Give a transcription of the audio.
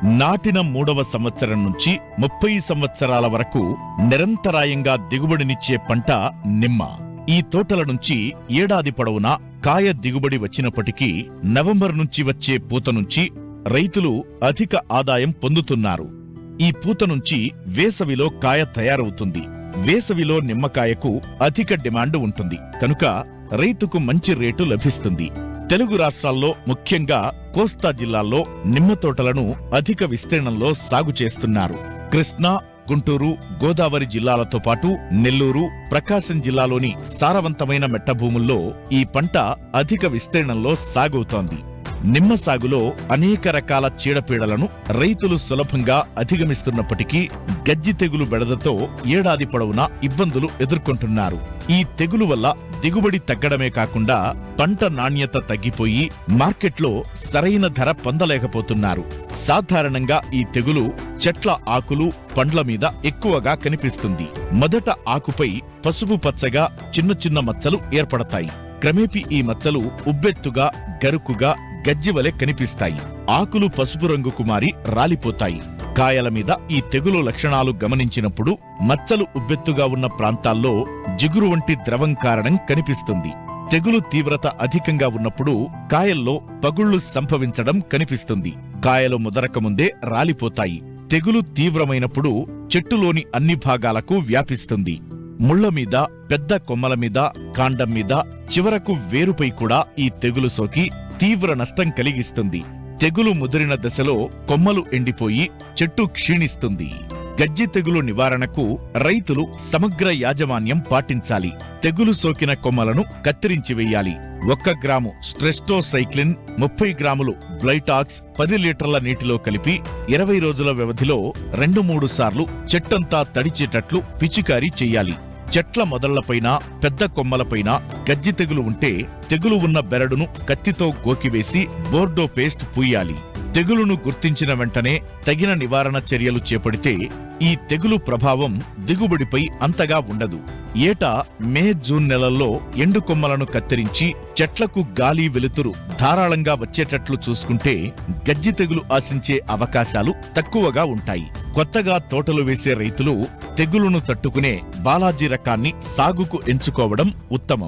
నాటిన 3వ సంవత్సరం నుంచి 30 సంవత్సరాల వరకు నిరంతరాయంగా దిగుబడినిచ్చే పంట నిమ్మ. ఈ తోటల నుంచి ఏడాది పొడవునా కాయ దిగుబడి వచ్చినప్పటికీ నవంబర్ నుంచి వచ్చే పూత నుంచి రైతులు అధిక ఆదాయం పొందుతున్నారు. ఈ పూత నుంచి వేసవిలో కాయ తయారవుతుంది. వేసవిలో నిమ్మకాయకు అధిక డిమాండ్ ఉంటుంది కనుక రైతుకు మంచి రేటు లభిస్తుంది. తెలుగు రాష్ట్రాల్లో ముఖ్యంగా కోస్తా జిల్లాల్లో నిమ్మ తోటలను అధిక విస్తీర్ణంలో సాగు చేస్తున్నారు. కృష్ణా, గుంటూరు, గోదావరి జిల్లాలతో పాటు నెల్లూరు, ప్రకాశం జిల్లాలోని సారవంతమైన మెట్టభూముల్లో ఈ పంట అధిక విస్తీర్ణంలో సాగవుతోంది. నిమ్మ సాగులో అనేక రకాల చీడపీడలను రైతులు సులభంగా అధిగమిస్తున్నప్పటికీ గజ్జి తెగులు బెడదతో ఏడాది పొడవునా ఇబ్బందులు ఎదుర్కొంటున్నారు. ఈ తెగులు వల్ల దిగుబడి తగ్గడమే కాకుండా పంట నాణ్యత తగ్గిపోయి మార్కెట్లో సరైన ధర పొందలేకపోతున్నారు. సాధారణంగా ఈ తెగులు చెట్ల ఆకులు, పండ్ల మీద ఎక్కువగా కనిపిస్తుంది. మొదట ఆకుపై పసుపు పచ్చగా చిన్న చిన్న మచ్చలు ఏర్పడతాయి. క్రమేపీ ఈ మచ్చలు ఉబ్బెత్తుగా, గరుకుగా, గజ్జివలె కనిపిస్తాయి. ఆకులు పసుపు రంగుకు మారి రాలిపోతాయి. కాయల మీద ఈ తెగులు లక్షణాలు గమనించినప్పుడు మచ్చలు ఉబ్బెత్తుగా ఉన్న ప్రాంతాల్లో జిగురు వంటి ద్రవం కారణం కనిపిస్తుంది. తెగులు తీవ్రత అధికంగా ఉన్నప్పుడు కాయల్లో పగుళ్లు సంభవించడం కనిపిస్తుంది. కాయలు ముదరకముందే రాలిపోతాయి. తెగులు తీవ్రమైనప్పుడు చెట్టులోని అన్ని భాగాలకు వ్యాపిస్తుంది. ముళ్ల మీద, పెద్ద కొమ్మల మీద, కాండం మీద, చివరకు వేరుపై కూడా ఈ తెగులు సోకి తీవ్ర నష్టం కలిగిస్తుంది. తెగులు ముదిరిన దశలో కొమ్మలు ఎండిపోయి చెట్టు క్షీణిస్తుంది. గజ్జి తెగులు నివారణకు రైతులు సమగ్ర యాజమాన్యం పాటించాలి. తెగులు సోకిన కొమ్మలను కత్తిరించి వెయ్యాలి. 1 గ్రాము స్ట్రెస్టోసైక్లిన్, 30 గ్రాములు బ్లైటాక్స్ 10 లీటర్ల నీటిలో కలిపి 20 రోజుల వ్యవధిలో 2-3 సార్లు చెట్టంతా తడిచేటట్లు పిచికారీ చెయ్యాలి. చెట్ల మొదళ్లపైన, పెద్ద కొమ్మలపైన గజ్జి తెగులు ఉంటే తెగులు ఉన్న బెరడును కత్తితో గోకివేసి బోర్డో పేస్ట్ పూయాలి. తెగులును గుర్తించిన వెంటనే తగిన నివారణ చర్యలు చేపడితే ఈ తెగులు ప్రభావం దిగుబడిపై అంతగా ఉండదు. ఏటా మే, జూన్ నెలల్లో ఎండు కొమ్మలను కత్తిరించి చెట్లకు గాలి, వెలుతురు ధారాళంగా వచ్చేటట్లు చూసుకుంటే గజ్జి తెగులు ఆశించే అవకాశాలు తక్కువగా ఉంటాయి. కొత్తగా తోటలు వేసే రైతులు తెగులును తట్టుకునే బాలాజీ రకాన్ని సాగుకు ఎంచుకోవడం ఉత్తమం.